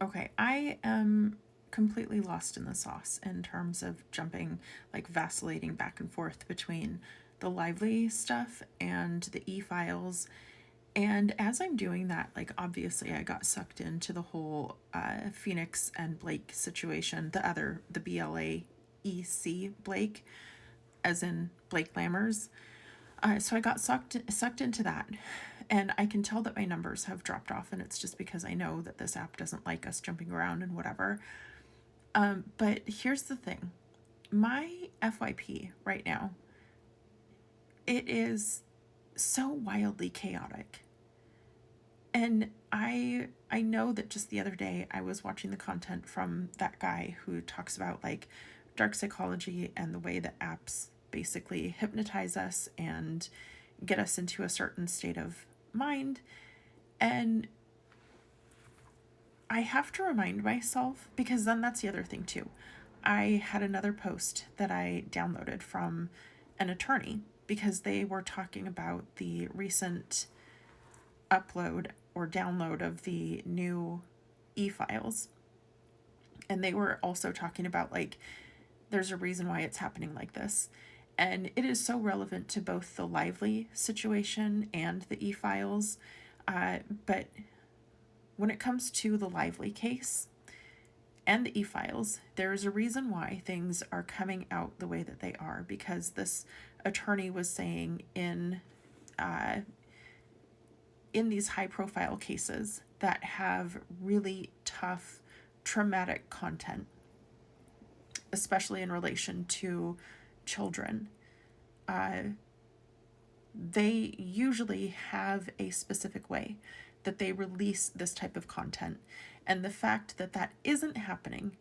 Okay, I am completely lost in the sauce in terms of jumping, like vacillating back and forth between the lively stuff and the e files. And as I'm doing that, like obviously I got sucked into the whole Phoenix and Blake situation, the BLAEC Blake, as in Blake Lammers. So I got sucked into that, and I can tell that my numbers have dropped off, and it's just because I know that this app doesn't like us jumping around and whatever. But here's the thing: my FYP right now, it is so wildly chaotic, and I know that just the other day I was watching the content from that guy who talks about like dark psychology and the way that apps basically hypnotize us and get us into a certain state of mind. And I have to remind myself, because then that's the other thing too. I had another post that I downloaded from an attorney because they were talking about the recent upload or download of the new e files. And they were also talking about like, there's a reason why it's happening like this. And it is so relevant to both the lively situation and the e files. But when it comes to the lively case and the e files, there is a reason why things are coming out the way that they are, because this attorney was saying uh, in these high profile cases that have really tough, traumatic content, especially in relation to children, uh, they usually have a specific way that they release this type of content. And the fact that that isn't happening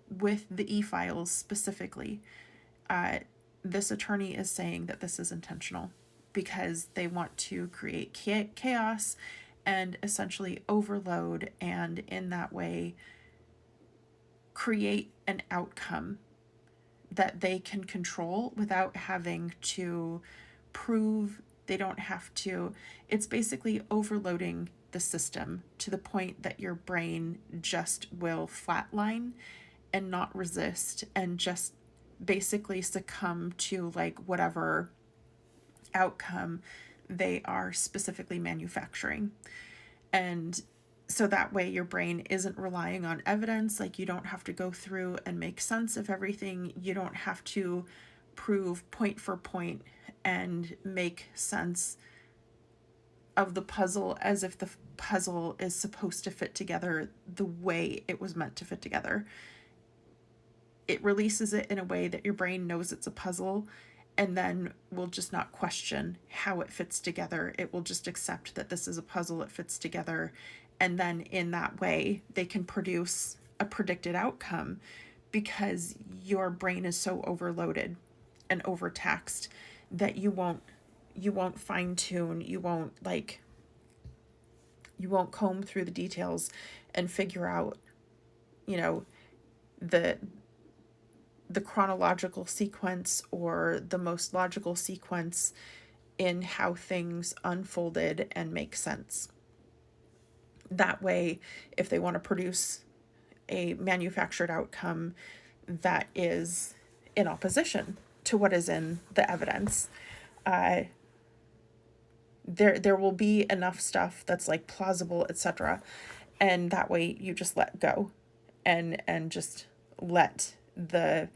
with the e files specifically, uh, this attorney is saying that this is intentional because they want to create chaos and essentially overload, and in that way create an outcome that they can control without having to prove. They don't have to. It's basically overloading the system to the point that your brain just will flatline and not resist and just basically succumb to like whatever outcome they are specifically manufacturing. And so that way your brain isn't relying on evidence. Like, you don't have to go through and make sense of everything. You don't have to prove point for point and make sense of the puzzle as if the puzzle is supposed to fit together the way it was meant to fit together. It releases it in a way that your brain knows it's a puzzle, and then will just not question how it fits together. It will just accept that this is a puzzle, it fits together. And then in that way, they can produce a predicted outcome because your brain is so overloaded and overtaxed that you won't fine tune, you won't comb through the details and figure out, you know, the the chronological sequence or the most logical sequence in how things unfolded and make sense. That way, if they want to produce a manufactured outcome that is in opposition to what is in the evidence, uh, there will be enough stuff that's like plausible, etc. And that way you just let go and just let the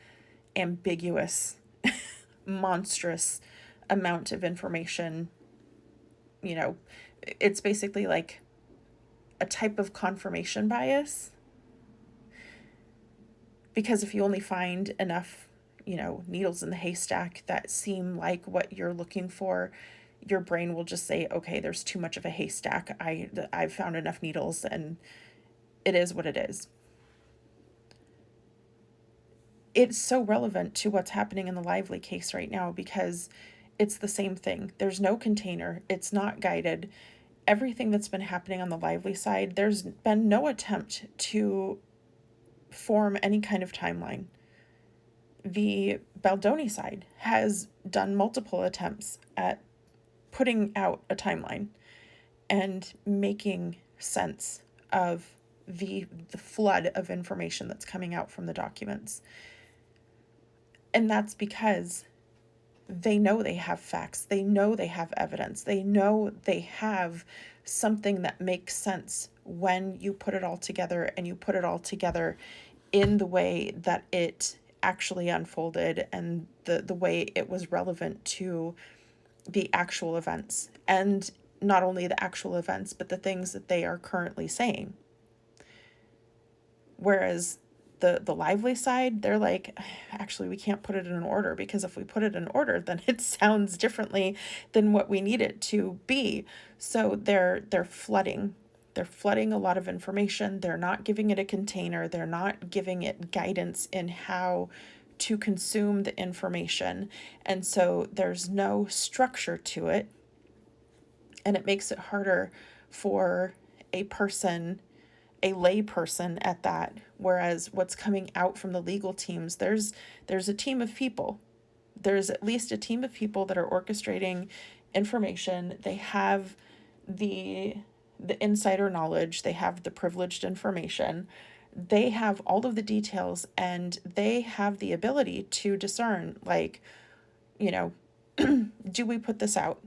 ambiguous, monstrous amount of information, you know, it's basically like a type of confirmation bias. Because if you only find enough, needles in the haystack that seem like what you're looking for, your brain will just say, okay, there's too much of a haystack. I've found enough needles, and it is what it is. It's so relevant to what's happening in the Lively case right now because it's the same thing. There's no container, it's not guided. Everything that's been happening on the Lively side, there's been no attempt to form any kind of timeline. The Baldoni side has done multiple attempts at putting out a timeline and making sense of the flood of information that's coming out from the documents. And that's because they know they have facts, they know they have evidence, they know they have something that makes sense when you put it all together, and you put it all together in the way that it actually unfolded, and the way it was relevant to the actual events, and not only the actual events, but the things that they are currently saying. Whereas the lively side, they're like, actually, we can't put it in order, because if we put it in order, then it sounds differently than what we need it to be. So they're flooding. They're flooding a lot of information. They're not giving it a container. They're not giving it guidance in how to consume the information. And so there's no structure to it. And it makes it harder for a person, a lay person at that. Whereas what's coming out from the legal teams, there's a team of people. There's at least a team of people that are orchestrating information. They have the insider knowledge, they have the privileged information, they have all of the details, and they have the ability to discern, like, do we put this out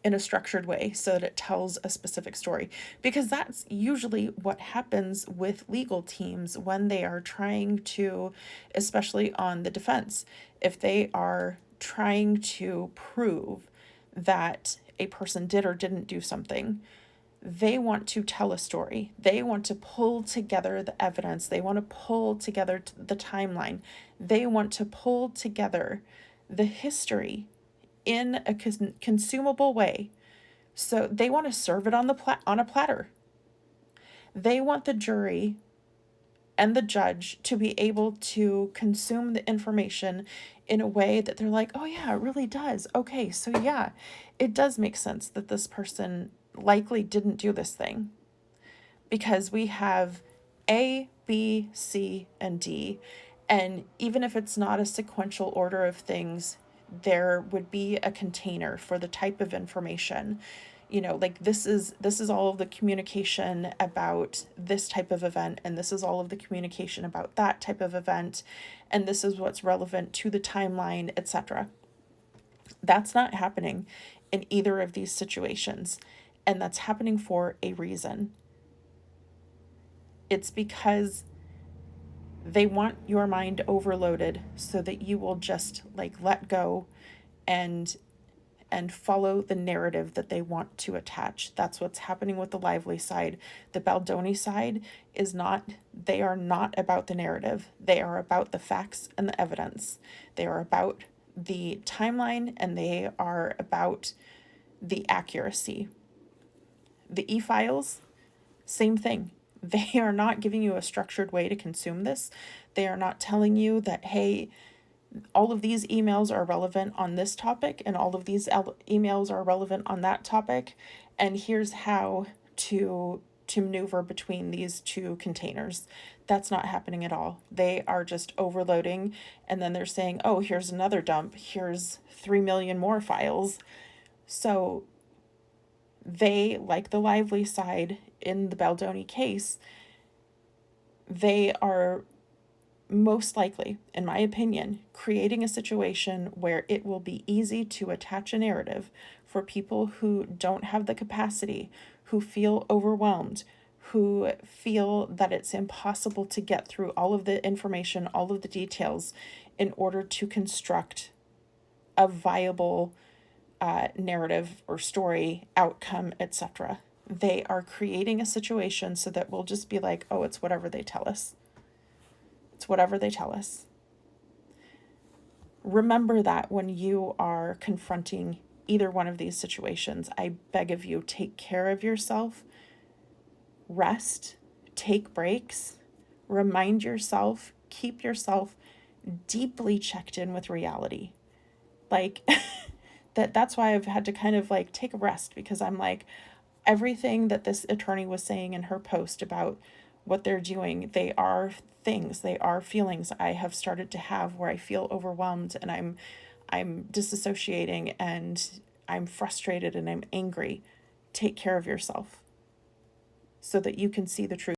in a structured way so that it tells a specific story? Because that's usually what happens with legal teams when they are trying to, especially on the defense, if they are trying to prove that a person did or didn't do something, they want to tell a story. They want to pull together the evidence. They want to pull together the timeline. They want to pull together the history in a consumable way. So they want to serve it on a platter. They want the jury and the judge to be able to consume the information in a way that they're like, oh yeah, it really does. Okay, so yeah, it does make sense that this person likely didn't do this thing, because we have A, B, C, and D. And even if it's not a sequential order of things, there would be a container for the type of information. Like, this is all of the communication about this type of event, and this is all of the communication about that type of event, and this is what's relevant to the timeline, etc. That's not happening in either of these situations, and that's happening for a reason. It's because they want your mind overloaded so that you will just let go and follow the narrative that they want to attach. That's what's happening with the lively side. The Baldoni side they are not about the narrative. They are about the facts and the evidence. They are about the timeline, and they are about the accuracy. The e-files, same thing. They are not giving you a structured way to consume this. They are not telling you that, hey, all of these emails are relevant on this topic, and all of these emails are relevant on that topic, and here's how to maneuver between these two containers. That's not happening at all. They are just overloading, and then they're saying, oh, here's another dump, here's 3 million more files. So they, like the lively side in the Baldoni case, they are most likely, in my opinion, creating a situation where it will be easy to attach a narrative for people who don't have the capacity, who feel overwhelmed, who feel that it's impossible to get through all of the information, all of the details, in order to construct a viable narrative or story, outcome, etc. They are creating a situation so that we'll just be like, oh, it's whatever they tell us. It's whatever they tell us. Remember that when you are confronting either one of these situations. I beg of you, take care of yourself. Rest. Take breaks. Remind yourself. Keep yourself deeply checked in with reality. That's why I've had to kind of take a rest, because I'm like, everything that this attorney was saying in her post about what they're doing, they are things, they are feelings I have started to have, where I feel overwhelmed, and I'm disassociating, and I'm frustrated, and I'm angry. Take care of yourself. so that you can see the truth